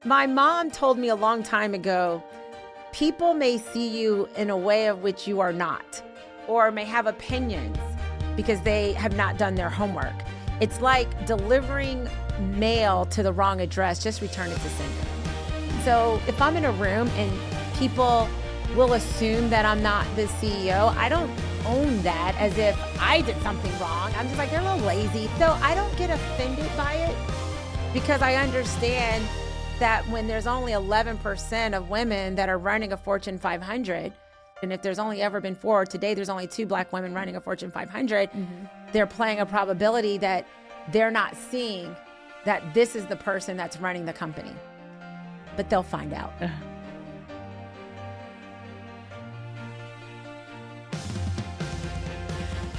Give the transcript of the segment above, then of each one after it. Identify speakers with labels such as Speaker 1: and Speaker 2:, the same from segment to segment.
Speaker 1: My mom told me a long time ago, people may see you in a way of which you are not, or may have opinions because they have not done their homework. It's like delivering mail to the wrong address, just return it to sender. So if I'm in a room and people will assume that I'm not the CEO, I don't own that as if I did something wrong. I'm just like, they're a little lazy. So I don't get offended by it because I understand that when there's only 11% of women that are running a Fortune 500, and if there's only ever been 4, today there's only 2 Black women running a Fortune 500, they're playing a probability that they're not seeing that this is the person that's running the company. But they'll find out.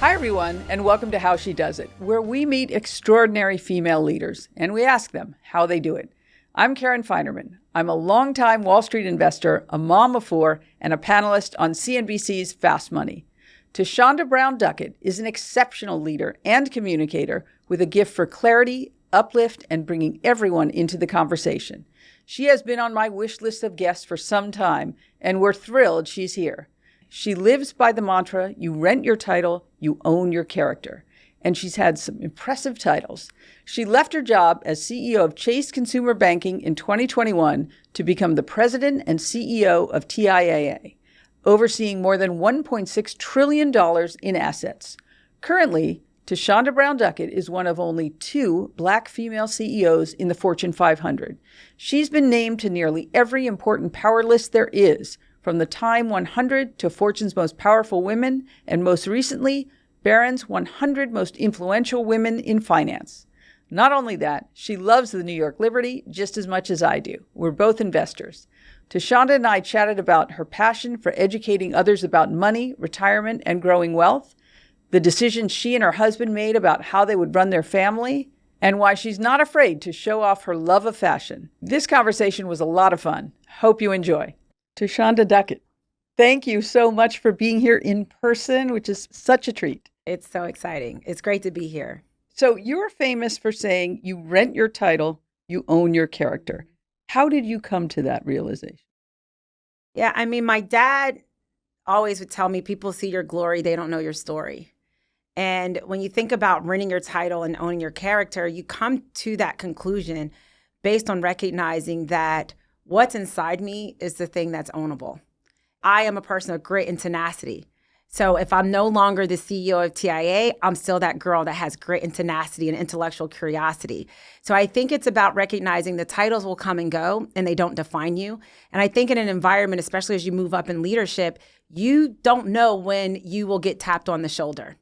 Speaker 2: Hi, everyone, and welcome to How She Does It, where we meet extraordinary female leaders, and we ask them how they do it. I'm Karen Finerman. I'm a longtime Wall Street investor, a mom of 4, and a panelist on CNBC's Fast Money. Thasunda Brown Duckett is an exceptional leader and communicator with a gift for clarity, uplift, and bringing everyone into the conversation. She has been on my wish list of guests for some time, and we're thrilled she's here. She lives by the mantra, you rent your title, you own your character. And she's had some impressive titles. She left her job as CEO of Chase Consumer Banking in 2021 to become the president and CEO of TIAA, overseeing more than $1.6 trillion in assets. Currently, Thasunda Brown Duckett is one of only 2 Black female CEOs in the Fortune 500. She's been named to nearly every important power list there is, from the Time 100 to Fortune's Most Powerful Women, and most recently, Barron's 100 Most Influential Women in Finance. Not only that, she loves the New York Liberty just as much as I do. We're both investors. Thasunda and I chatted about her passion for educating others about money, retirement, and growing wealth, the decisions she and her husband made about how they would run their family, and why she's not afraid to show off her love of fashion. This conversation was a lot of fun. Hope you enjoy. Thasunda Duckett, thank you so much for being here in person, which is such a treat.
Speaker 1: It's so exciting. It's great to be here.
Speaker 2: So you're famous for saying you rent your title, you own your character. How did you come to that realization?
Speaker 1: Yeah, I mean, my dad always would tell me, people see your glory, they don't know your story. And when you think about renting your title and owning your character, you come to that conclusion based on recognizing that what's inside me is the thing that's ownable. I am a person of grit and tenacity. So if I'm no longer the CEO of TIAA, I'm still that girl that has grit and tenacity and intellectual curiosity. So I think it's about recognizing the titles will come and go and they don't define you. And I think in an environment, especially as you move up in leadership, you don't know when you will get tapped on the shoulder.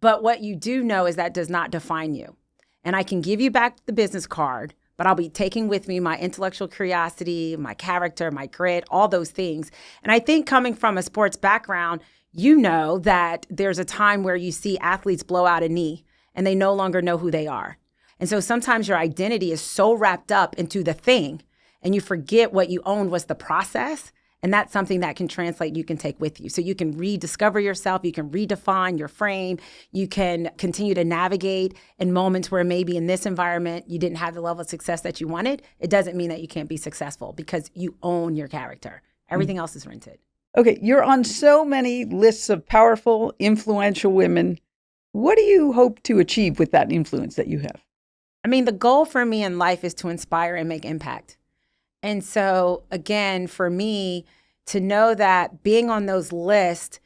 Speaker 1: But what you do know is that does not define you. And I can give you back the business card, but I'll be taking with me my intellectual curiosity, my character, my grit, all those things. And I think coming from a sports background, you know that there's a time where you see athletes blow out a knee and they no longer know who they are. And so sometimes your identity is so wrapped up into the thing and you forget what you owned was the process. And that's something that can translate, you can take with you. So you can rediscover yourself, you can redefine your frame, you can continue to navigate in moments where maybe in this environment you didn't have the level of success that you wanted. It doesn't mean that you can't be successful because you own your character. Everything else is rented.
Speaker 2: Okay, you're on so many lists of powerful, influential women. What do you hope to achieve with that influence that you have?
Speaker 1: I mean, the goal for me in life is to inspire and make impact. And so, again, for me, to know that being on those lists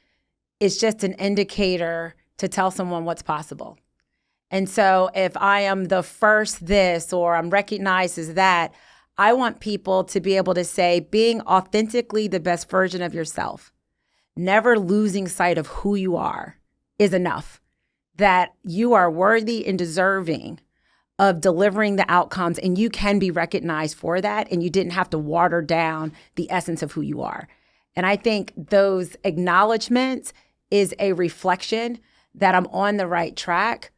Speaker 1: is just an indicator to tell someone what's possible. And so if I am the first this or I'm recognized as that, I want people to be able to say being authentically the best version of yourself, never losing sight of who you are is enough, that you are worthy and deserving of delivering the outcomes, and you can be recognized for that, and you didn't have to water down the essence of who you are. And I think those acknowledgments is a reflection that I'm on the right track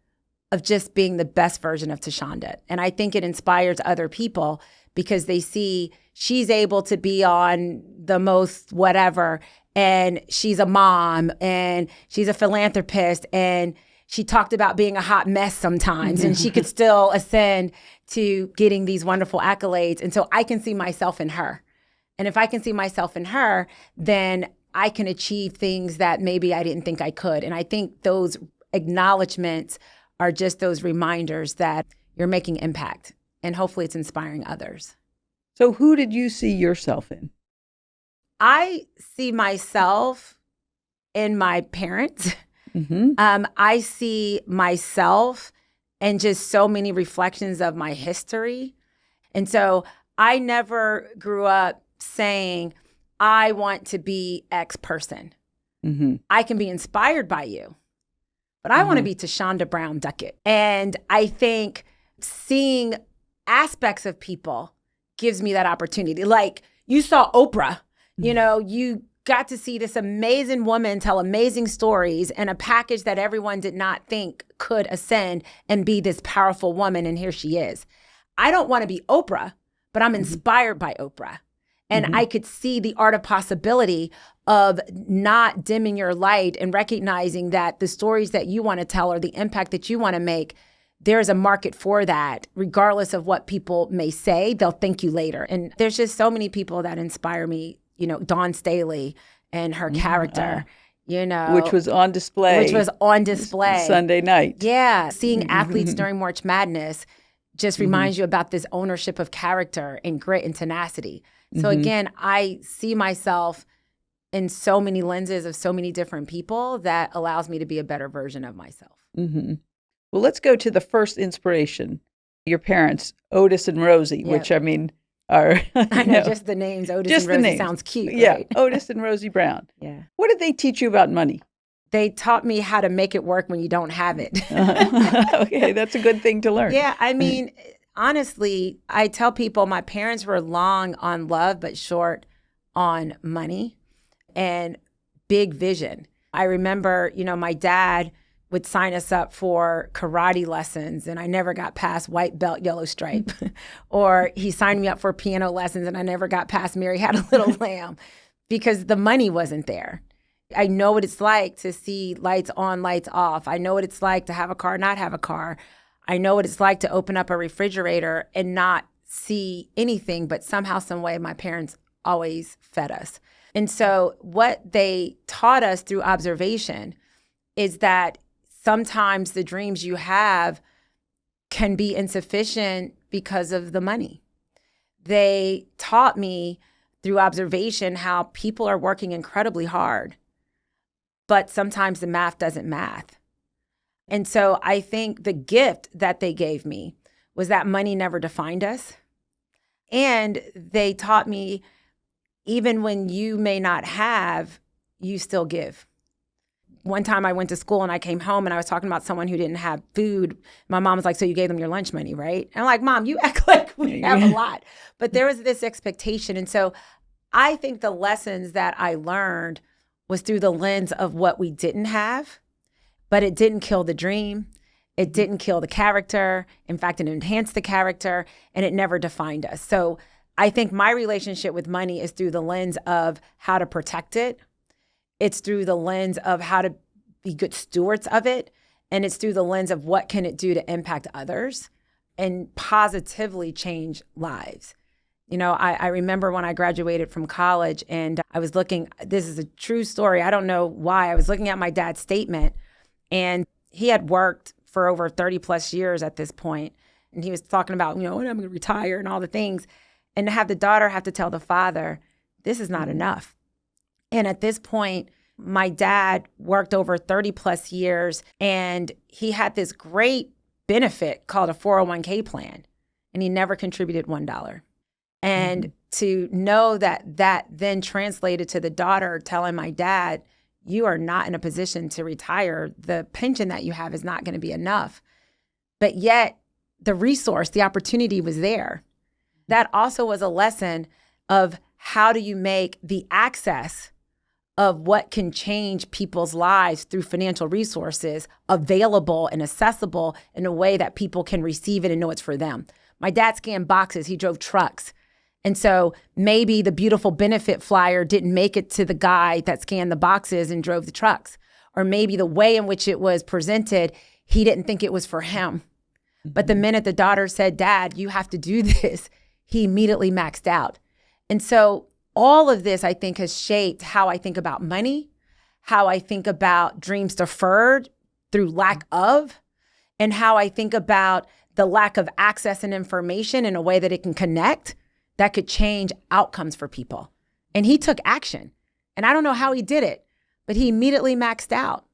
Speaker 1: of just being the best version of Thasunda. And I think it inspires other people because they see she's able to be on the most whatever, and she's a mom, and she's a philanthropist, and she talked about being a hot mess sometimes, and she could still ascend to getting these wonderful accolades. And so I can see myself in her. And if I can see myself in her, then I can achieve things that maybe I didn't think I could. And I think those acknowledgments are just those reminders that you're making impact. And hopefully it's inspiring others.
Speaker 2: So who did you see yourself in?
Speaker 1: I see myself in my parents.
Speaker 2: Mm-hmm.
Speaker 1: I see myself in just so many reflections of my history. And so I never grew up saying, I want to be X person.
Speaker 2: Mm-hmm.
Speaker 1: I can be inspired by you, but I want to be Thasunda Brown Duckett. And I think seeing aspects of people gives me that opportunity. Like you saw Oprah, you got to see this amazing woman tell amazing stories and a package that everyone did not think could ascend and be this powerful woman. And here she is. I don't want to be Oprah, but I'm inspired by Oprah. And I could see the art of possibility of not dimming your light and recognizing that the stories that you want to tell or the impact that you want to make, there's a market for that. Regardless of what people may say, they'll thank you later. And there's just so many people that inspire me, Dawn Staley and her character,
Speaker 2: Which was on display. Sunday night.
Speaker 1: Yeah. Seeing athletes during March Madness just reminds you about this ownership of character and grit and tenacity. So again, I see myself in so many lenses of so many different people that allows me to be a better version of myself.
Speaker 2: Mm-hmm. Well, let's go to the first inspiration. Your parents, Otis and Rosie, which are
Speaker 1: I know, just the names, Otis and Rosie sounds cute,
Speaker 2: yeah,
Speaker 1: right?
Speaker 2: Otis and Rosie Brown.
Speaker 1: Yeah.
Speaker 2: What did they teach you about money?
Speaker 1: They taught me how to make it work when you don't have it.
Speaker 2: Okay, that's a good thing to learn.
Speaker 1: Yeah, I mean, honestly, I tell people my parents were long on love, but short on money and big vision. I remember, my dad would sign us up for karate lessons and I never got past white belt, yellow stripe. Or he signed me up for piano lessons and I never got past Mary Had a Little Lamb because the money wasn't there. I know what it's like to see lights on, lights off. I know what it's like to have a car, not have a car. I know what it's like to open up a refrigerator and not see anything, but somehow, some way, my parents always fed us. And so what they taught us through observation is that sometimes the dreams you have can be insufficient because of the money. They taught me through observation how people are working incredibly hard, but sometimes the math doesn't math. And so I think the gift that they gave me was that money never defined us. And they taught me even when you may not have, you still give. One time I went to school and I came home and I was talking about someone who didn't have food. My mom was like, so you gave them your lunch money, right? And I'm like, Mom, you act like we have a lot. But there was this expectation. And so I think the lessons that I learned was through the lens of what we didn't have, but it didn't kill the dream. It didn't kill the character. In fact, it enhanced the character and it never defined us. So I think my relationship with money is through the lens of how to protect it. It's through the lens of how to be good stewards of it. And it's through the lens of what can it do to impact others and positively change lives. I remember when I graduated from college and I was looking, this is a true story. I don't know why. I was looking at my dad's statement and he had worked for over 30 plus years at this point. And he was talking about, when I'm going to retire and all the things. And to have the daughter have to tell the father, this is not enough. And at this point, my dad worked over 30 plus years and he had this great benefit called a 401k plan. And he never contributed $1. And to know that that then translated to the daughter telling my dad, you are not in a position to retire. The pension that you have is not going to be enough. But yet the resource, the opportunity was there. That also was a lesson of how do you make the access of what can change people's lives through financial resources available and accessible in a way that people can receive it and know it's for them. My dad scanned boxes. He drove trucks. And so maybe the beautiful benefit flyer didn't make it to the guy that scanned the boxes and drove the trucks. Or maybe the way in which it was presented, he didn't think it was for him. But the minute the daughter said, Dad, you have to do this, he immediately maxed out. And so all of this, I think, has shaped how I think about money, how I think about dreams deferred through lack of, and how I think about the lack of access and information in a way that it can connect that could change outcomes for people. And he took action. And I don't know how he did it, but he immediately maxed out.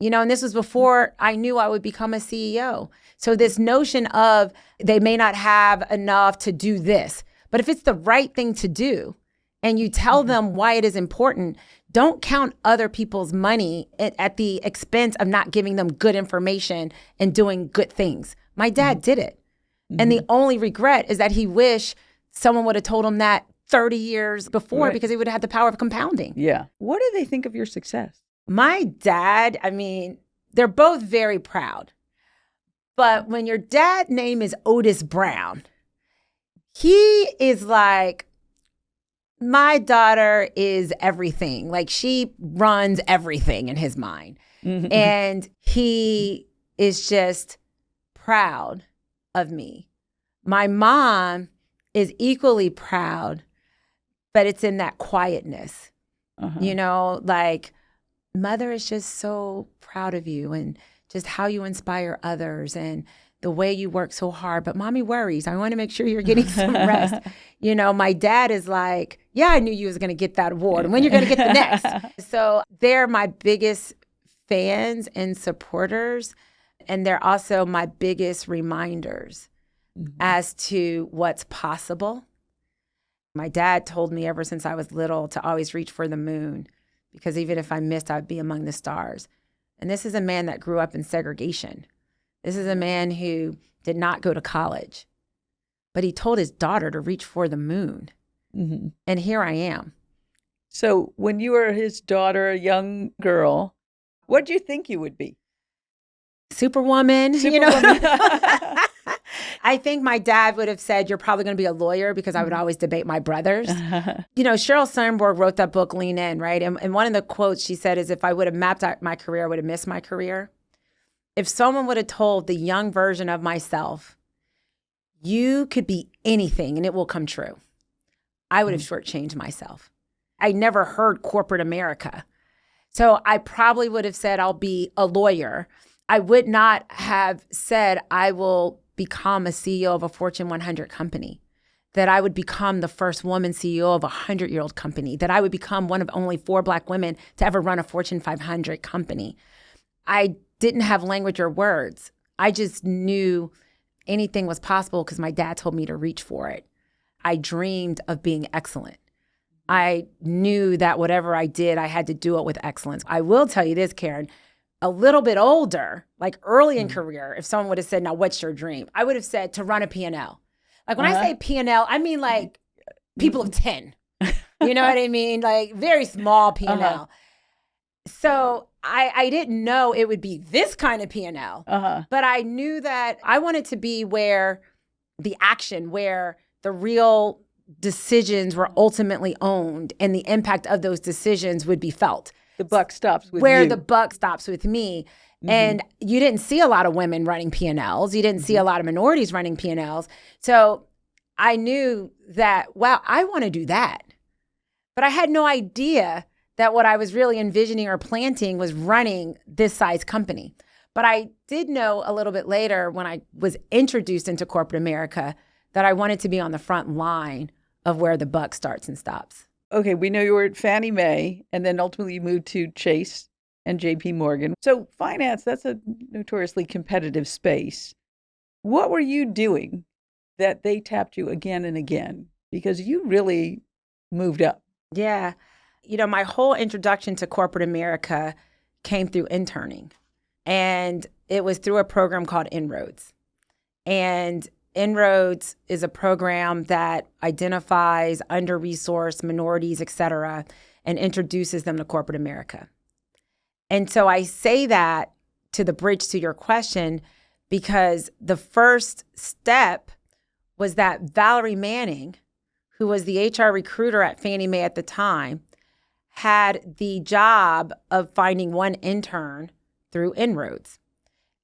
Speaker 1: And this was before I knew I would become a CEO. So this notion of they may not have enough to do this, but if it's the right thing to do and you tell them why it is important, don't count other people's money at the expense of not giving them good information and doing good things. My dad did it. And the only regret is that he wished someone would have told him that 30 years before, because he would have had the power of compounding.
Speaker 2: Yeah. What do they think of your success?
Speaker 1: My dad, they're both very proud. But when your dad's name is Otis Brown, he is like, my daughter is everything. Like, she runs everything in his mind. And he is just proud of me. My mom is equally proud, but it's in that quietness. Like, Mother is just so proud of you and just how you inspire others and the way you work so hard. But Mommy worries. I want to make sure you're getting some rest. My dad is like, yeah, I knew you was going to get that award. And when you're going to get the next? So they're my biggest fans and supporters. And they're also my biggest reminders as to what's possible. My dad told me ever since I was little to always reach for the moon, because even if I missed, I'd be among the stars. And this is a man that grew up in segregation. This is a man who did not go to college, but he told his daughter to reach for the moon. And here I am.
Speaker 2: So when you were his daughter, a young girl, what did you think you would be?
Speaker 1: Superwoman. I think my dad would have said, you're probably going to be a lawyer, because I would always debate my brothers. Sheryl Sandberg wrote that book, Lean In, right? And one of the quotes she said is, if I would have mapped out my career, I would have missed my career. If someone would have told the young version of myself, you could be anything and it will come true, I would have shortchanged myself. I never heard corporate America. So I probably would have said, I'll be a lawyer. I would not have said, I will become a CEO of a Fortune 100 company, that I would become the first woman CEO of a 100-year-old company, that I would become one of only 4 Black women to ever run a Fortune 500 company. I didn't have language or words. I just knew anything was possible because my dad told me to reach for it. I dreamed of being excellent. I knew that whatever I did, I had to do it with excellence. I will tell you this, Karen, a little bit older, like early in career, if someone would have said, now what's your dream? I would have said to run a P&L. Like when I say P&L, I mean like people of 10. You know what I mean? Like very small P&L. So I didn't know it would be this kind of P&L, but I knew that I wanted to be where the action, where the real decisions were ultimately owned and the impact of those decisions would be felt.
Speaker 2: The buck stops with
Speaker 1: where
Speaker 2: you.
Speaker 1: the buck stops with me. And you didn't see a lot of women running P&Ls. You didn't see a lot of minorities running P&Ls. So I knew that, wow, I want to do that. But I had no idea that what I was really envisioning or planting was running this size company. But I did know a little bit later when I was introduced into corporate America that I wanted to be on the front line of where the buck starts and stops.
Speaker 2: Okay, we know you were at Fannie Mae, and then ultimately you moved to Chase and JP Morgan. So finance, that's a notoriously competitive space. What were you doing that they tapped you again and again? Because you really moved up.
Speaker 1: Yeah. My whole introduction to corporate America came through interning. And it was through a program called Inroads. And Inroads is a program that identifies under-resourced minorities, et cetera, and introduces them to corporate America. And so I say that to the bridge to your question, because the first step was that Valerie Manning, who was the HR recruiter at Fannie Mae at the time, had the job of finding one intern through Inroads.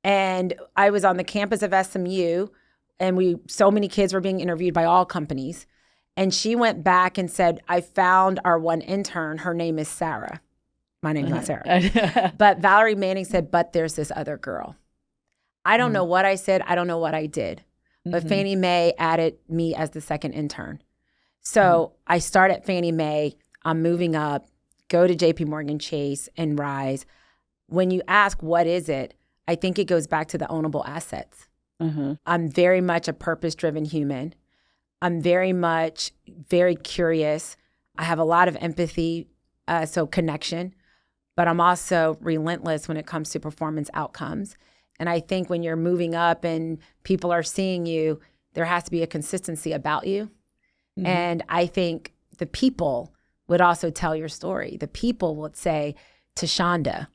Speaker 1: And I was on the campus of SMU, and so many kids were being interviewed by all companies. And she went back and said, I found our one intern. Her name is Sarah. My name's not Sarah. But Valerie Manning said, but there's this other girl. I don't know what I said. I don't know what I did. But Fannie Mae added me as the second intern. So I start at Fannie Mae. I'm moving up, go to JP Morgan Chase and Rise. When you ask, what is it? I think it goes back to the ownable assets. I'm very much a purpose-driven human. I'm very curious. I have a lot of empathy, so connection, but I'm also relentless when it comes to performance outcomes. And I think when you're moving up and people are seeing you, there has to be a consistency about you. And I think the people would also tell your story. The people would say to Shonda,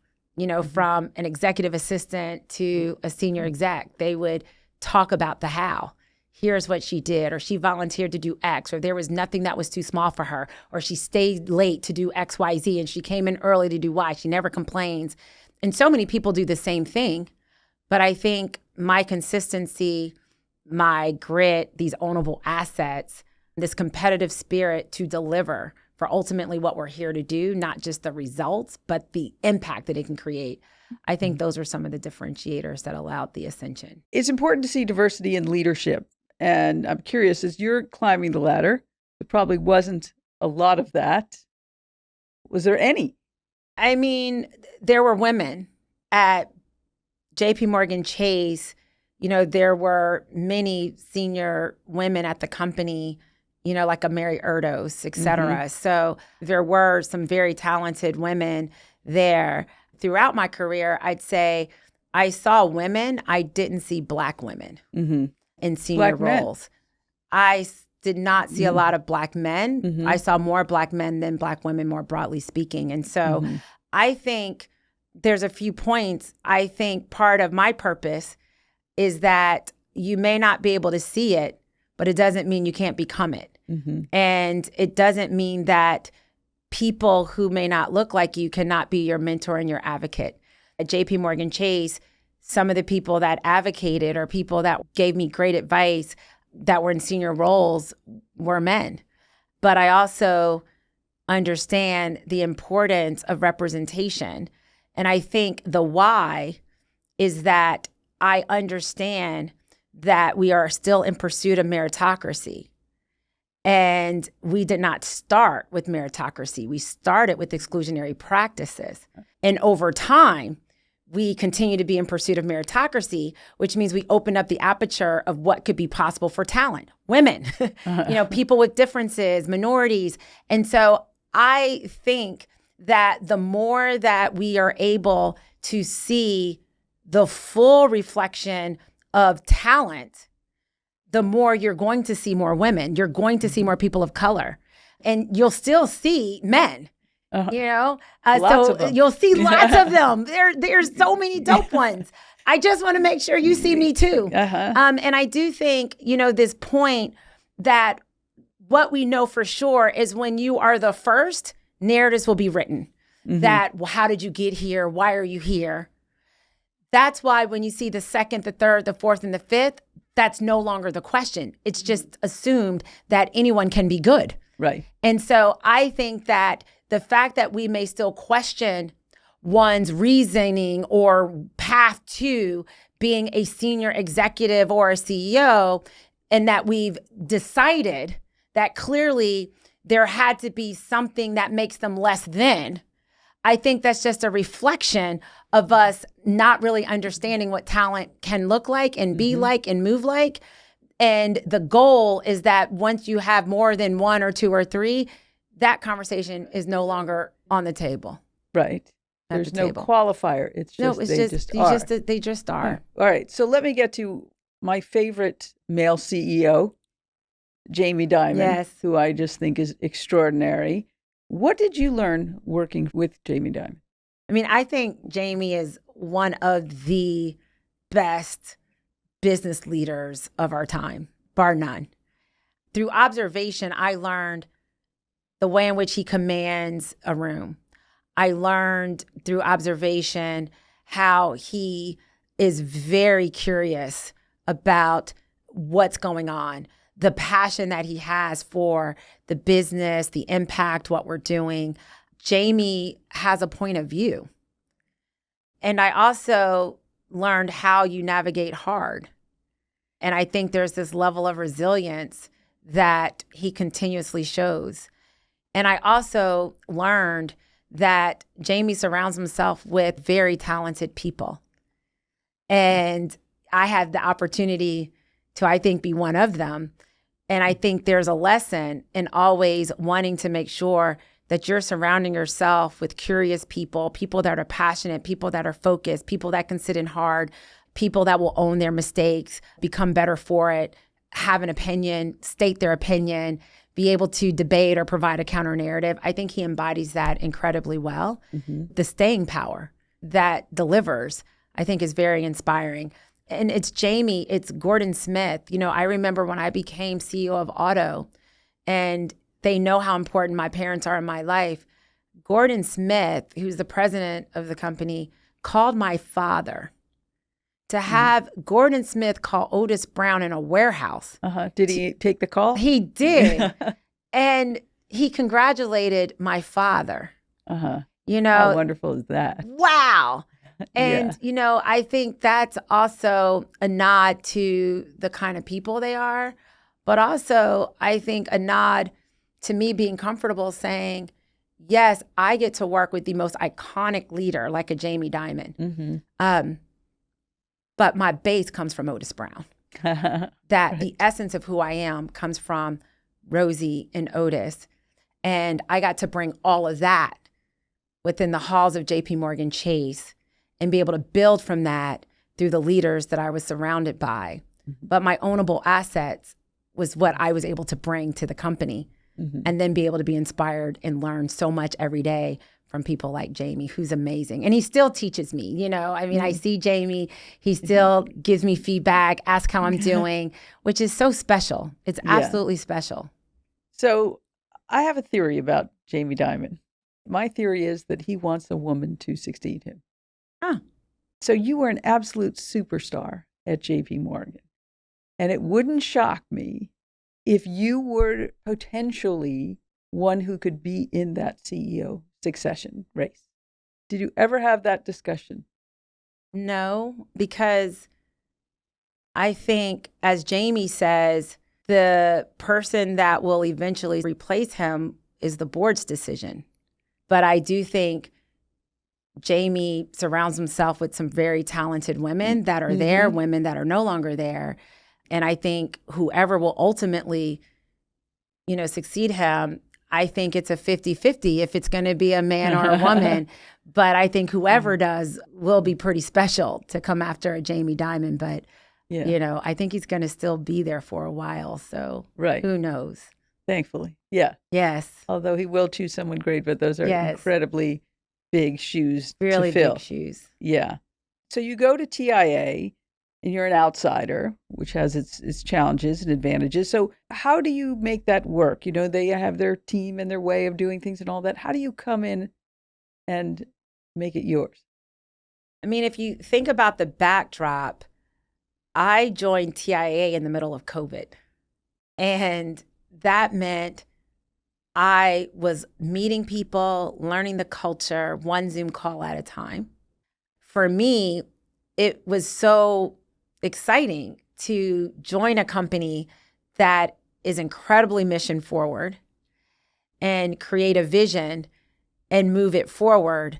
Speaker 1: from an executive assistant to a senior exec, they would talk about the how. Here's what she did, or she volunteered to do X, or there was nothing that was too small for her, or she stayed late to do X, Y, Z, and she came in early to do Y. She never complains. And so many people do the same thing. But I think my consistency, my grit, these ownable assets, this competitive spirit to deliver for ultimately what we're here to do, not just the results, but the impact that it can create. I think those are some of the differentiators that allowed the ascension.
Speaker 2: It's important to see diversity in leadership. And I'm curious, as you're climbing the ladder, there probably wasn't a lot of that. Was there any?
Speaker 1: I mean, there were women at JP Morgan Chase. There were many senior women at the company, like a Mary Erdos, et cetera. So there were some very talented women there. Throughout my career, I'd say I saw women. I didn't see Black women in senior roles. I did not see a lot of Black men. I saw more Black men than Black women, more broadly speaking. And so I think there's a few points. I think part of my purpose is that you may not be able to see it, but it doesn't mean you can't become it. And it doesn't mean that people who may not look like you cannot be your mentor and your advocate. At JP Morgan Chase, some of the people that advocated or people that gave me great advice that were in senior roles were men. But I also understand the importance of representation. And I think the why is that I understand that we are still in pursuit of meritocracy. And we did not start with meritocracy. We started with exclusionary practices. And over time, we continue to be in pursuit of meritocracy, which means we open up the aperture of what could be possible for talent, women, people with differences, minorities. And so I think that the more that we are able to see the full reflection of talent, the more you're going to see more women. You're going to see more people of color. And you'll still see men,
Speaker 2: Lots of them.
Speaker 1: You'll see lots of them. There's so many dope ones. I just want to make sure you see me too. And I do think, this point that what we know for sure is when you are the first, narratives will be written. That, well, how did you get here? Why are you here? That's why when you see the second, the third, the fourth, and the fifth, that's no longer the question. It's just assumed that anyone can be good.
Speaker 2: Right.
Speaker 1: And so I think that the fact that we may still question one's reasoning or path to being a senior executive or a CEO, and that we've decided that clearly there had to be something that makes them less than, I think that's just a reflection of us not really understanding what talent can look like and be like and move like. And the goal is that once you have more than one or two or three, that conversation is no longer on the table.
Speaker 2: Right. There's no qualifier. It's just
Speaker 1: they just are.
Speaker 2: All right. So let me get to my favorite male CEO, Jamie Dimon, who I just think is extraordinary. What did you learn working with Jamie Dimon?
Speaker 1: I mean, I think Jamie is one of the best business leaders of our time, bar none. Through observation, I learned the way in which he commands a room. I learned through observation how he is very curious about what's going on, the passion that he has for the business, the impact, what we're doing. Jamie has a point of view. And I also learned how you navigate hard. And I think there's this level of resilience that he continuously shows. And I also learned that Jamie surrounds himself with very talented people. And I had the opportunity to, I think, be one of them. And I think there's a lesson in always wanting to make sure that you're surrounding yourself with curious people, people that are passionate, people that are focused, people that can sit in hard, people that will own their mistakes, become better for it, have an opinion, state their opinion, be able to debate or provide a counter narrative. I think he embodies that incredibly well. The staying power that delivers, I think, is very inspiring. And it's Jamie, it's Gordon Smith. You know, I remember when I became CEO of Auto, and they know how important my parents are in my life. Gordon Smith, who's the president of the company, called my father to have Gordon Smith call Otis Brown in a warehouse.
Speaker 2: Did he take the call?
Speaker 1: He did. And he congratulated my father. You know,
Speaker 2: how wonderful is that?
Speaker 1: Wow. And, you know, I think that's also a nod to the kind of people they are, but also I think a nod to me being comfortable saying, yes, I get to work with the most iconic leader like a Jamie Dimon. But my base comes from Otis Brown. That the essence of who I am comes from Rosie and Otis. And I got to bring all of that within the halls of JP Morgan Chase and be able to build from that through the leaders that I was surrounded by. But my ownable assets was what I was able to bring to the company and then be able to be inspired and learn so much every day from people like Jamie, who's amazing. And he still teaches me, you know, I mean, I see Jamie, he still gives me feedback, asks how I'm doing, which is so special. It's absolutely special.
Speaker 2: So I have a theory about Jamie Dimon. My theory is that he wants a woman to succeed him. So you were an absolute superstar at JP Morgan. And it wouldn't shock me if you were potentially one who could be in that CEO succession race. Did you ever have that discussion?
Speaker 1: No, because I think, as Jamie says, the person that will eventually replace him is the board's decision. But I do think Jamie surrounds himself with some very talented women that are there, women that are no longer there. And I think whoever will ultimately, you know, succeed him, I think it's a 50-50 if it's going to be a man or a woman. But I think whoever does will be pretty special to come after a Jamie Dimon. But, you know, I think he's going to still be there for a while. So who knows?
Speaker 2: Thankfully. Yeah.
Speaker 1: Yes.
Speaker 2: Although he will choose someone great, but those are incredibly big shoes to fill.
Speaker 1: Really big shoes.
Speaker 2: Yeah. So you go to TIAA and you're an outsider, which has its challenges and advantages. So how do you make that work? You know, they have their team and their way of doing things and all that. How do you come in and make it yours?
Speaker 1: I mean, if you think about the backdrop, I joined TIAA in the middle of COVID. And that meant I was meeting people, learning the culture, one Zoom call at a time. For me, it was so exciting to join a company that is incredibly mission forward and create a vision and move it forward.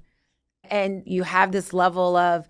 Speaker 1: And you have this level of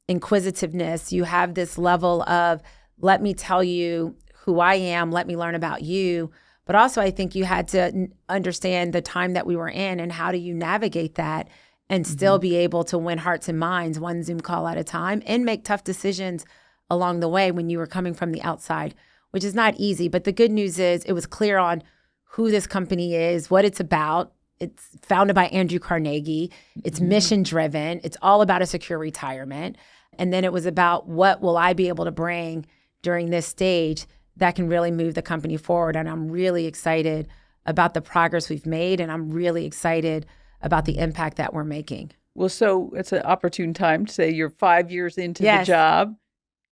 Speaker 1: inquisitiveness. You have this level of, let me tell you who I am, let me learn about you. But also, I think you had to understand the time that we were in and how do you navigate that and still be able to win hearts and minds one Zoom call at a time and make tough decisions along the way when you were coming from the outside, which is not easy. But the good news is it was clear on who this company is, what it's about. It's founded by Andrew Carnegie. It's mission driven. It's all about a secure retirement. And then it was about what will I be able to bring during this stage that can really move the company forward. And I'm really excited about the progress we've made. And I'm really excited about the impact that we're making.
Speaker 2: Well, so it's an opportune time to say you're 5 years into the
Speaker 1: Yes.
Speaker 2: job.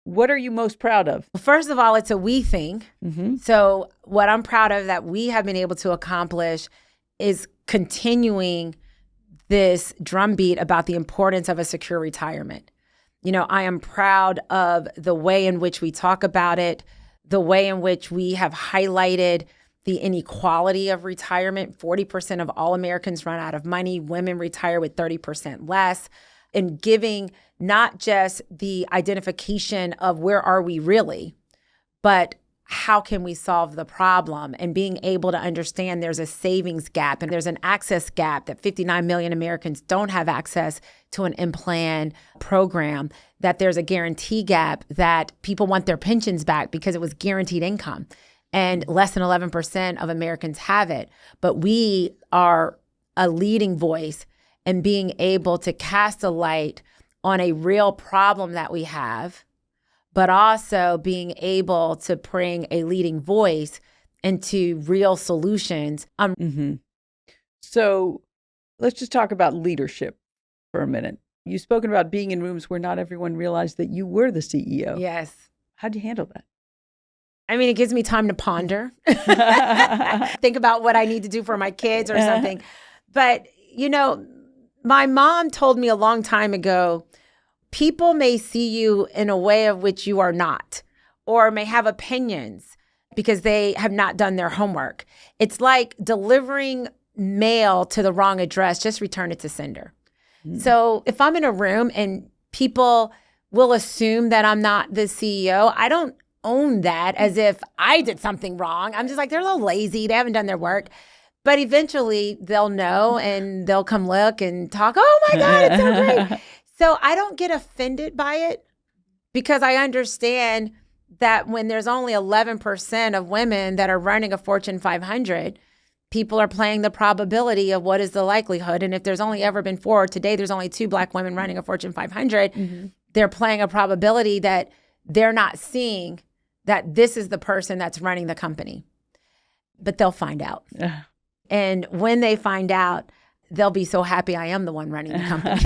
Speaker 2: What are you most proud of?
Speaker 1: Well, first of all, it's a we thing.
Speaker 2: Mm-hmm.
Speaker 1: So what I'm proud of that we have been able to accomplish is continuing this drumbeat about the importance of a secure retirement. You know, I am proud of the way in which we talk about it, the way in which we have highlighted the inequality of retirement. 40% of all Americans run out of money. Women retire with 30% less. And giving not just the identification of where are we really, but how can we solve the problem, and being able to understand there's a savings gap and there's an access gap, that 59 million Americans don't have access to an in-plan program, that there's a guarantee gap, that people want their pensions back because it was guaranteed income and less than 11% of Americans have it. But we are a leading voice in being able to cast a light on a real problem that we have, but also being able to bring a leading voice into real solutions.
Speaker 2: So let's just talk about leadership for a minute. You've spoken about being in rooms where not everyone realized that you were the CEO.
Speaker 1: Yes.
Speaker 2: How'd you handle that?
Speaker 1: I mean, it gives me time to ponder, think about what I need to do for my kids or something. But, you know, my mom told me a long time ago, people may see you in a way of which you are not, or may have opinions because they have not done their homework. It's like delivering mail to the wrong address, just return it to sender. So if I'm in a room and people will assume that I'm not the CEO, I don't own that as if I did something wrong. I'm just like, they're a little lazy. They haven't done their work. But eventually they'll know and they'll come look and talk, oh my God, it's so great. So I don't get offended by it because I understand that when there's only 11% of women that are running a Fortune 500, people are playing the probability of what is the likelihood. And if there's only ever been 4, today there's only 2 Black women running a Fortune 500, they're playing a probability that they're not seeing that this is the person that's running the company. But they'll find out. And when they find out, they'll be so happy I am the one running the company.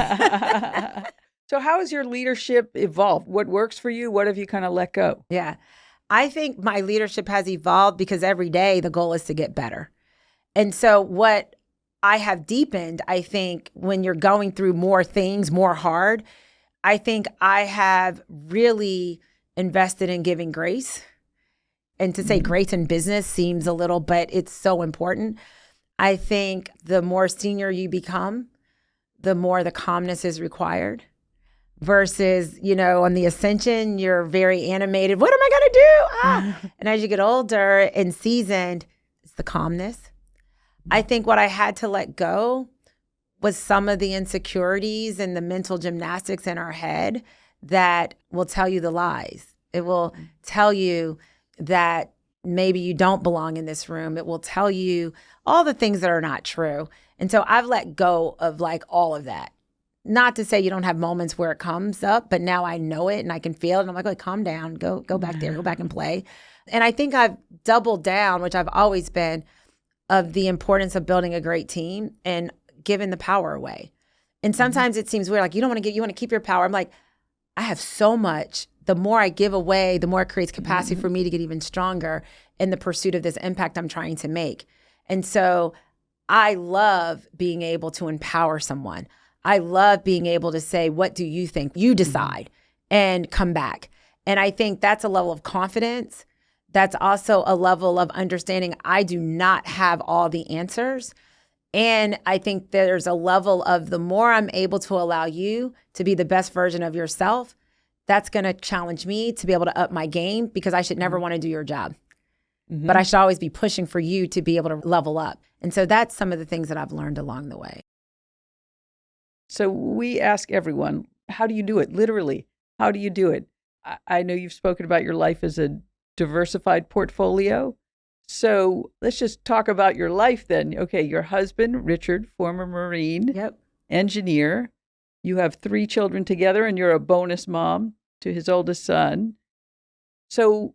Speaker 2: So how has your leadership evolved? What works for you? What have you kind of let go?
Speaker 1: Yeah. I think my leadership has evolved because every day the goal is to get better. And so what I have deepened, I think, when you're going through more things, more hard, I think I have really invested in giving grace. And to say grace in business seems a little, but it's so important. I think the more senior you become, the more the calmness is required. Versus, you know, on the ascension, you're very animated. What am I going to do? And as you get older and seasoned, it's the calmness. I think what I had to let go was some of the insecurities and the mental gymnastics in our head that will tell you the lies. It will tell you that maybe you don't belong in this room. It will tell you all the things that are not true. And so I've let go of like all of that. Not to say you don't have moments where it comes up, but now I know it and I can feel it. And I'm like, oh, calm down, go back there, go back and play. And I think I've doubled down, which I've always been, of the importance of building a great team and giving the power away. And sometimes it seems weird, like you want to keep your power. I'm like, I have so much. The more I give away, the more it creates capacity for me to get even stronger in the pursuit of this impact I'm trying to make. And so I love being able to empower someone. I love being able to say, what do you think? You decide and come back. And I think that's a level of confidence. That's also a level of understanding I do not have all the answers. And I think there's a level of the more I'm able to allow you to be the best version of yourself, that's going to challenge me to be able to up my game, because I should never want to do your job. But I should always be pushing for you to be able to level up. And so that's some of the things that I've learned along the way.
Speaker 2: So we ask everyone, how do you do it? Literally, how do you do it? I know you've spoken about your life as a diversified portfolio. So let's just talk about your life then. Okay, your husband, Richard, former Marine, engineer. You have 3 children together and you're a bonus mom to his oldest son. So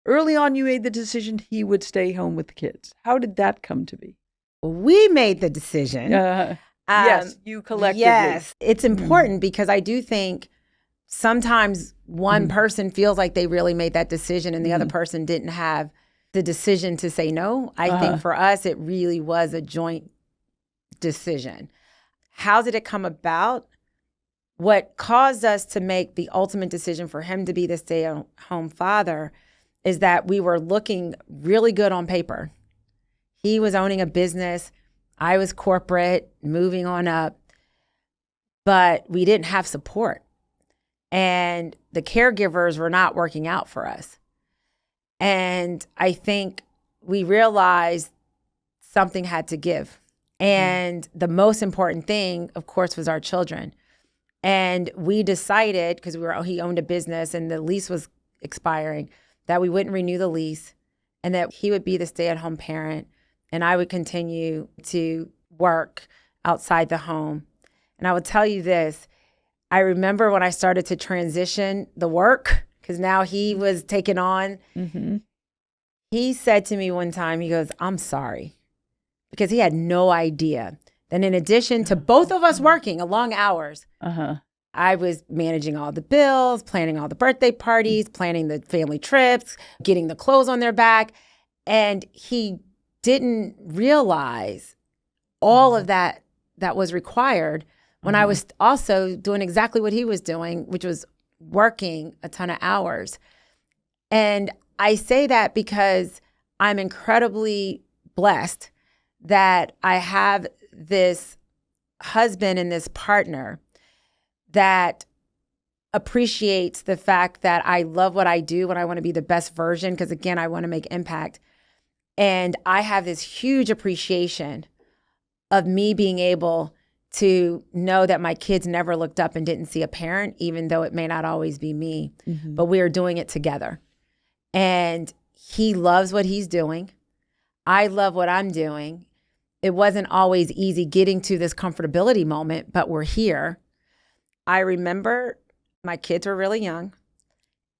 Speaker 2: early on, you made the decision he would stay home with the kids. How did that come to be?
Speaker 1: We made the decision.
Speaker 2: Yes, you collectively.
Speaker 1: Yes, it's important because I do think sometimes one person feels like they really made that decision and the other person didn't have the decision to say no. I think for us, it really was a joint decision. How did it come about? What caused us to make the ultimate decision for him to be the stay-at-home father is that we were looking really good on paper. He was owning a business. I was corporate, moving on up, but we didn't have support. And the caregivers were not working out for us. And I think we realized something had to give. And the most important thing, of course, was our children. And we decided, because he owned a business and the lease was expiring, that we wouldn't renew the lease and that he would be the stay-at-home parent and I would continue to work outside the home. And I would tell you this, I remember when I started to transition the work, because now he was taking on, he said to me one time, he goes, "I'm sorry," because he had no idea. Then in addition to both of us working long hours, I was managing all the bills, planning all the birthday parties, planning the family trips, getting the clothes on their back. And he didn't realize all of that was required when I was also doing exactly what he was doing, which was working a ton of hours. And I say that because I'm incredibly blessed that I have this husband and this partner that appreciates the fact that I love what I do and I want to be the best version because, again, I want to make impact. And I have this huge appreciation of me being able to know that my kids never looked up and didn't see a parent, even though it may not always be me, but we are doing it together. And he loves what he's doing. I love what I'm doing. It wasn't always easy getting to this comfortability moment, but we're here. I remember my kids were really young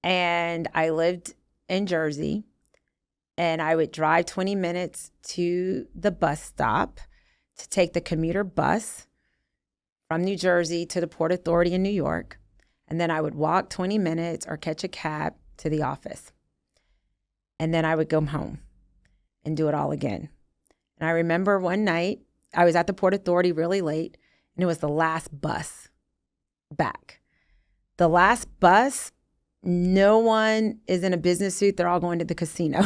Speaker 1: and I lived in Jersey and I would drive 20 minutes to the bus stop to take the commuter bus from New Jersey to the Port Authority in New York. And then I would walk 20 minutes or catch a cab to the office. And then I would go home and do it all again. And I remember one night I was at the Port Authority really late and it was the last bus back. The last bus, no one is in a business suit. They're all going to the casino.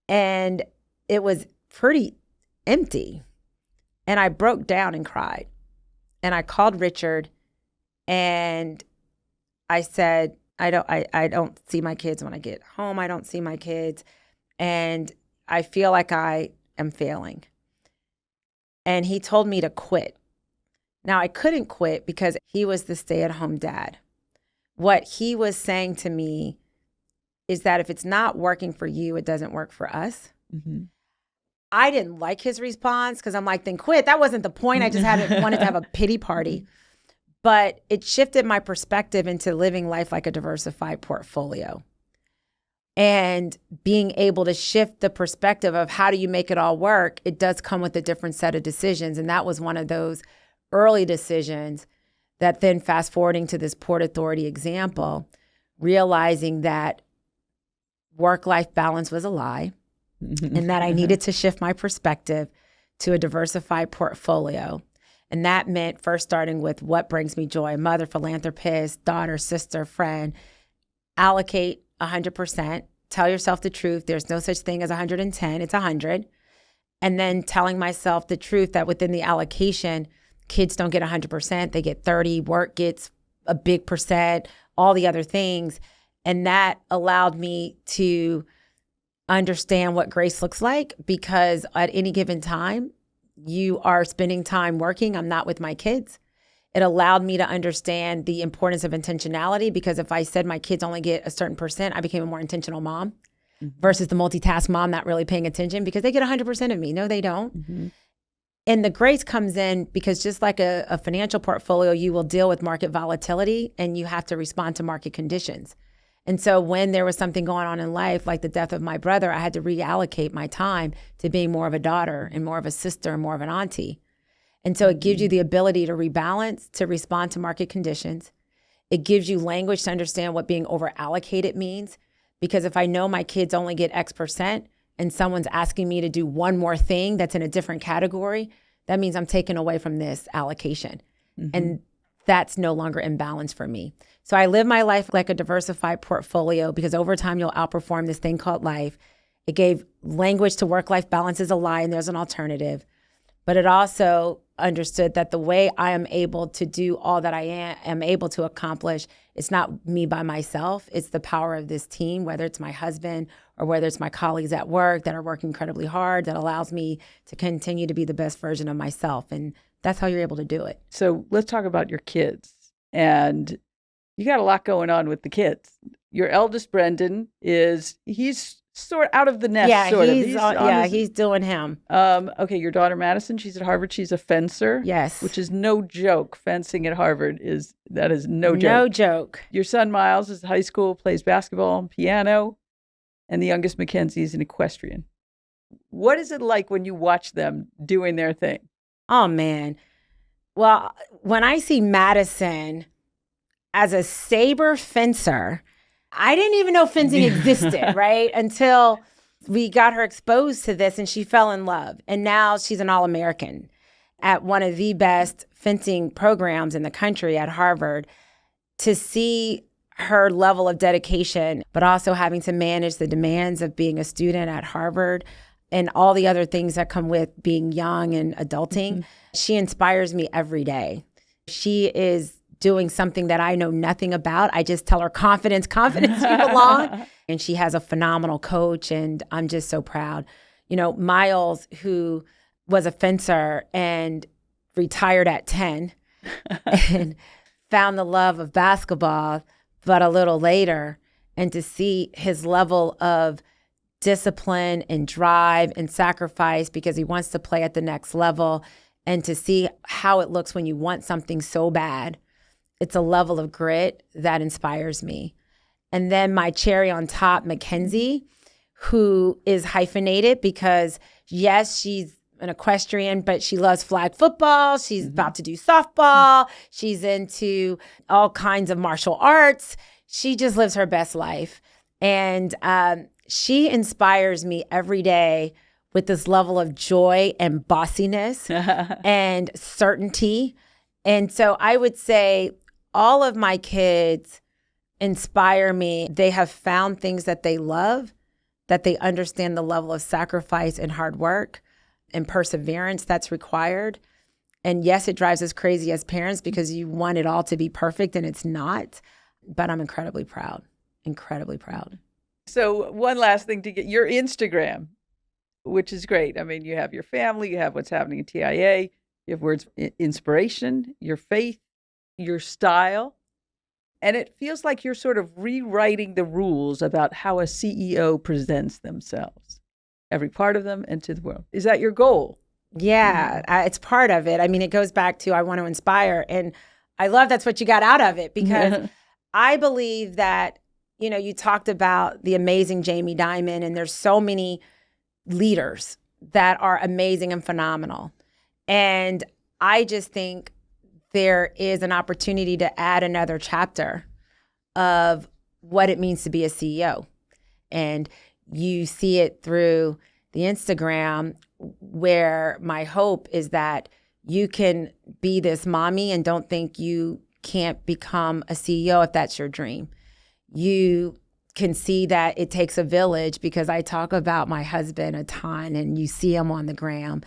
Speaker 1: And it was pretty empty. And I broke down and cried. And I called Richard and I said, I don't see my kids when I get home. I don't see my kids. And I feel like I am failing. And he told me to quit. Now, I couldn't quit because he was the stay-at-home dad. What he was saying to me is that if it's not working for you, it doesn't work for us. I didn't like his response because I'm like, then quit. That wasn't the point. I just wanted to have a pity party. But it shifted my perspective into living life like a diversified portfolio. And being able to shift the perspective of how do you make it all work, it does come with a different set of decisions. And that was one of those early decisions that then fast forwarding to this Port Authority example, realizing that work-life balance was a lie and that I needed to shift my perspective to a diversified portfolio. And that meant first starting with what brings me joy, mother, philanthropist, daughter, sister, friend, allocate 100%, tell yourself the truth. There's no such thing as 110, it's 100. And then telling myself the truth that within the allocation, kids don't get 100%, they get 30, work gets a big percent, all the other things. And that allowed me to understand what grace looks like because at any given time, you are spending time working. I'm not with my kids. It allowed me to understand the importance of intentionality because if I said my kids only get a certain percent, I became a more intentional mom versus the multitask mom not really paying attention because they get 100% of me. No, they don't. And the grace comes in because just like a financial portfolio, you will deal with market volatility and you have to respond to market conditions. And so when there was something going on in life, like the death of my brother, I had to reallocate my time to being more of a daughter and more of a sister and more of an auntie. And so it gives you the ability to rebalance, to respond to market conditions. It gives you language to understand what being over allocated means. Because if I know my kids only get X percent and someone's asking me to do one more thing that's in a different category, that means I'm taking away from this allocation. And that's no longer in balance for me. So I live my life like a diversified portfolio because over time you'll outperform this thing called life. It gave language to work-life balance is a lie and there's an alternative. But it also understood that the way I am able to do all that I am able to accomplish, it's not me by myself. It's the power of this team, whether it's my husband or whether it's my colleagues at work that are working incredibly hard, that allows me to continue to be the best version of myself. And that's how you're able to do it.
Speaker 2: So let's talk about your kids. And you got a lot going on with the kids. Your eldest, Brendan, he's sort of out of the nest, sort of.
Speaker 1: He's doing him.
Speaker 2: Okay, your daughter, Madison, she's at Harvard. She's a fencer.
Speaker 1: Yes.
Speaker 2: Which is no joke. Fencing at Harvard is no joke.
Speaker 1: No joke.
Speaker 2: Your son, Miles, is in high school, plays basketball and piano. And the youngest, Mackenzie, is an equestrian. What is it like when you watch them doing their thing?
Speaker 1: Oh, man. Well, when I see Madison as a saber fencer, I didn't even know fencing existed, right? Until we got her exposed to this and she fell in love. And now she's an All-American at one of the best fencing programs in the country at Harvard. To see her level of dedication, but also having to manage the demands of being a student at Harvard and all the other things that come with being young and adulting, she inspires me every day. She is doing something that I know nothing about. I just tell her, confidence, you belong. And she has a phenomenal coach, and I'm just so proud. You know, Miles, who was a fencer and retired at 10 and found the love of basketball, but a little later, and to see his level of discipline and drive and sacrifice because he wants to play at the next level, and to see how it looks when you want something so bad. It's a level of grit that inspires me. And then my cherry on top, Mackenzie, who is hyphenated because, yes, she's an equestrian, but she loves flag football. She's about to do softball. She's into all kinds of martial arts. She just lives her best life. And she inspires me every day with this level of joy and bossiness and certainty. And so I would say all of my kids inspire me. They have found things that they love, that they understand the level of sacrifice and hard work and perseverance that's required. And yes, it drives us crazy as parents because you want it all to be perfect and it's not. But I'm incredibly proud, incredibly proud.
Speaker 2: So one last thing to get your Instagram, which is great. I mean, you have your family, you have what's happening at TIAA, you have words, inspiration, your faith, your style. And it feels like you're sort of rewriting the rules about how a CEO presents themselves, every part of them and to the world. Is that your goal?
Speaker 1: Yeah, it's part of it. I mean, it goes back to I want to inspire. And I love that's what you got out of it because I believe that, you know, you talked about the amazing Jamie Dimon, and there's so many leaders that are amazing and phenomenal. And I just think there is an opportunity to add another chapter of what it means to be a CEO. And you see it through the Instagram, where my hope is that you can be this mommy and don't think you can't become a CEO if that's your dream. You can see that it takes a village because I talk about my husband a ton and you see him on the gram.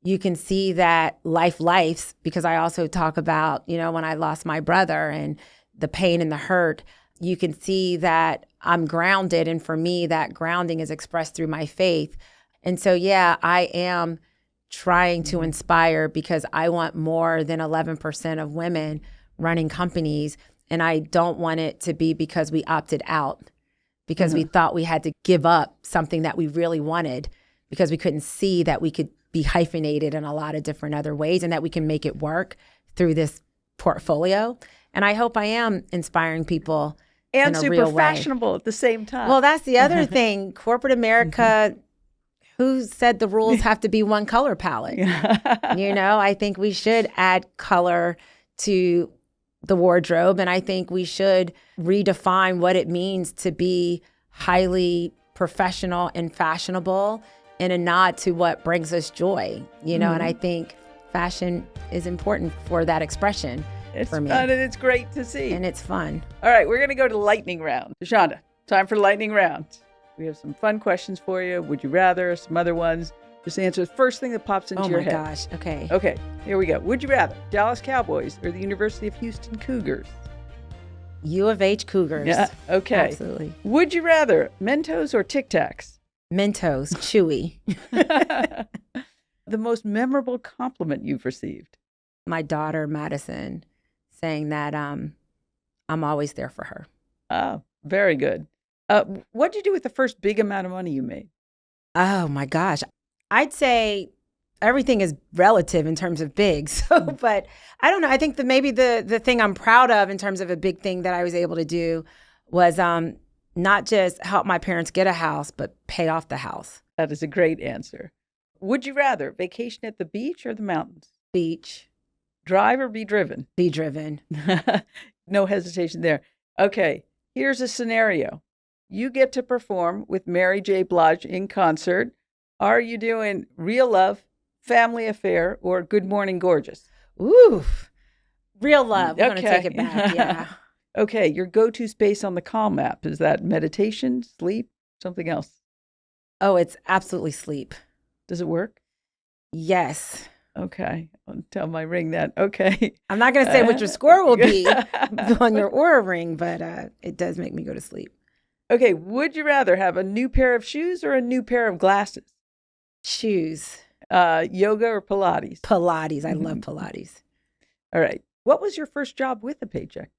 Speaker 1: You can see that lifes because I also talk about, you know, when I lost my brother and the pain and the hurt. You can see that I'm grounded. And for me, that grounding is expressed through my faith. And so, yeah, I am trying to inspire because I want more than 11% of women running companies. And I don't want it to be because we opted out, because we thought we had to give up something that we really wanted, because we couldn't see that we could be hyphenated in a lot of different other ways and that we can make it work through this portfolio. And I hope I am inspiring people
Speaker 2: and
Speaker 1: in a
Speaker 2: super
Speaker 1: real way.
Speaker 2: fashionable at the same time.
Speaker 1: Well, that's the other thing. Corporate America, Who said the rules have to be one color palette? I think we should add color to the wardrobe. And I think we should redefine what it means to be highly professional and fashionable in a nod to what brings us joy, and I think fashion is important for that expression for me.
Speaker 2: It's fun and it's great to see.
Speaker 1: And it's fun.
Speaker 2: All right, we're going to go to lightning round. Thasunda, time for lightning round. We have some fun questions for you. Would you rather? Some other ones. Just answer the first thing that pops into your head.
Speaker 1: Oh my gosh. Okay.
Speaker 2: Okay, here we go. Would you rather Dallas Cowboys or the University of Houston Cougars?
Speaker 1: U of H Cougars.
Speaker 2: Yeah, okay.
Speaker 1: Absolutely.
Speaker 2: Would you rather Mentos or Tic Tacs?
Speaker 1: Mentos, chewy.
Speaker 2: The most memorable compliment you've received?
Speaker 1: My daughter, Madison, saying that I'm always there for her.
Speaker 2: Oh, very good. What'd you do with the first big amount of money you made?
Speaker 1: Oh my gosh. I'd say everything is relative in terms of big. But I don't know. I think that maybe the thing I'm proud of in terms of a big thing that I was able to do was not just help my parents get a house, but pay off the house.
Speaker 2: That is a great answer. Would you rather vacation at the beach or the mountains?
Speaker 1: Beach.
Speaker 2: Drive or be driven?
Speaker 1: Be driven.
Speaker 2: No hesitation there. Okay, here's a scenario. You get to perform with Mary J. Blige in concert. Are you doing Real Love, Family Affair, or Good Morning Gorgeous?
Speaker 1: Ooh, Real Love. We're going to take it back. Yeah.
Speaker 2: Okay, your go-to space on the Calm app. Is that meditation, sleep, something else?
Speaker 1: Oh, it's absolutely sleep.
Speaker 2: Does it work?
Speaker 1: Yes.
Speaker 2: Okay, I'll tell my ring that. Okay.
Speaker 1: I'm not going to say what your score will be on your Aura ring, but it does make me go to sleep.
Speaker 2: Okay, would you rather have a new pair of shoes or a new pair of glasses?
Speaker 1: Shoes.
Speaker 2: Yoga or Pilates?
Speaker 1: Pilates. I love Pilates.
Speaker 2: All right. What was your first job with a paycheck?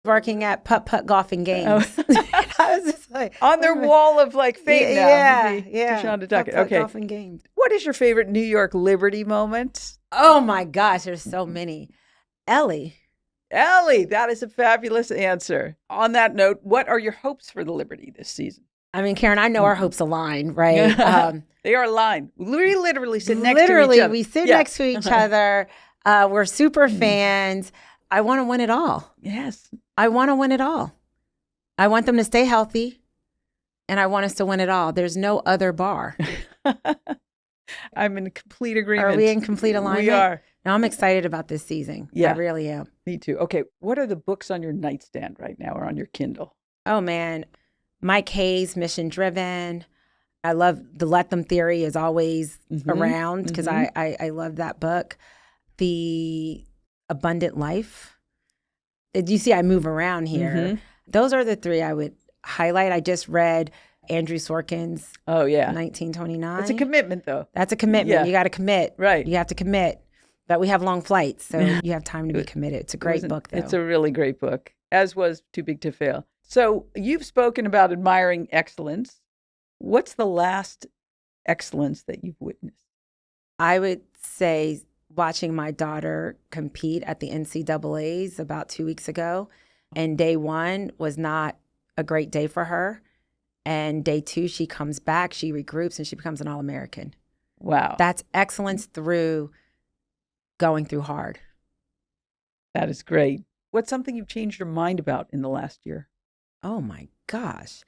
Speaker 1: Working at putt-putt golfing games.
Speaker 2: Oh.
Speaker 1: I was just like,
Speaker 2: on their wall of like fame now.
Speaker 1: Yeah.
Speaker 2: Thasunda Duckett.
Speaker 1: Putt-putt
Speaker 2: Okay.
Speaker 1: golfing games.
Speaker 2: What is your favorite New York Liberty moment?
Speaker 1: Oh my gosh, there's so many. Ellie,
Speaker 2: that is a fabulous answer. On that note, what are your hopes for the Liberty this season?
Speaker 1: I mean, Karen, I know our hopes align, right?
Speaker 2: They are aligned. We literally sit next to each other.
Speaker 1: We sit next to each other. We're super fans. I want to win it all.
Speaker 2: Yes.
Speaker 1: I want to win it all. I want them to stay healthy, and I want us to win it all. There's no other bar.
Speaker 2: I'm in complete agreement.
Speaker 1: Are we in complete alignment?
Speaker 2: We are.
Speaker 1: Now, I'm excited about this season.
Speaker 2: Yeah.
Speaker 1: I really am.
Speaker 2: Me too. Okay, what are the books on your nightstand right now or on your Kindle?
Speaker 1: Oh, man. Mike Hayes, Mission Driven. I love the Let Them Theory is always around because I love that book. The Abundant Life. You see, I move around here. Those are the three I would highlight. I just read Andrew Sorkin's 1929.
Speaker 2: It's a commitment, though.
Speaker 1: That's a commitment.
Speaker 2: Yeah.
Speaker 1: You got to commit.
Speaker 2: Right.
Speaker 1: You have to commit. But we have long flights, so you have time to be committed. It's a great book, though.
Speaker 2: It's a really great book, as was Too Big to Fail. So you've spoken about admiring excellence. What's the last excellence that you've witnessed?
Speaker 1: I would say watching my daughter compete at the NCAAs about 2 weeks ago, and day one was not a great day for her. And day two, she comes back, she regroups, and she becomes an All-American.
Speaker 2: Wow.
Speaker 1: That's excellence through going through hard.
Speaker 2: That is great. What's something you've changed your mind about in the last year?
Speaker 1: Oh my gosh.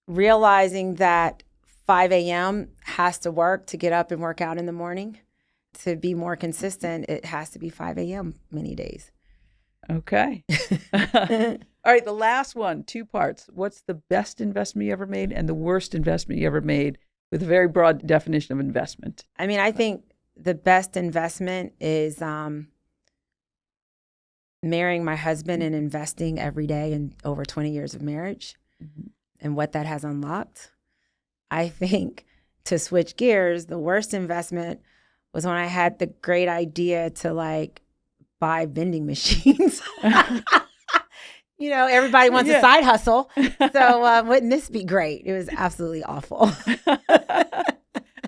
Speaker 1: Realizing that 5 a.m. has to work to get up and work out in the morning. To be more consistent, it has to be 5 a.m. many days.
Speaker 2: Okay. All right, the last one, 2 parts. What's the best investment you ever made and the worst investment you ever made, with a very broad definition of investment?
Speaker 1: I mean, I think the best investment is marrying my husband and investing every day in over 20 years of marriage and what that has unlocked. I think, to switch gears, the worst investment was when I had the great idea to buy vending machines. You know, everybody wants a side hustle. So wouldn't this be great? It was absolutely awful.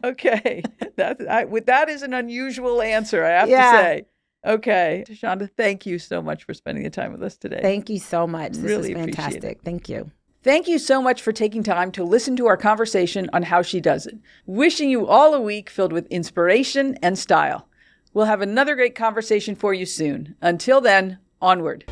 Speaker 2: Okay. That is an unusual answer, I have to say. Okay. Thasunda, thank you so much for spending the time with us today.
Speaker 1: Thank you so much. This
Speaker 2: really
Speaker 1: was fantastic.
Speaker 2: Appreciate it.
Speaker 1: Thank you.
Speaker 2: Thank you so much for taking time to listen to our conversation on how she does it. Wishing you all a week filled with inspiration and style. We'll have another great conversation for you soon. Until then, onward.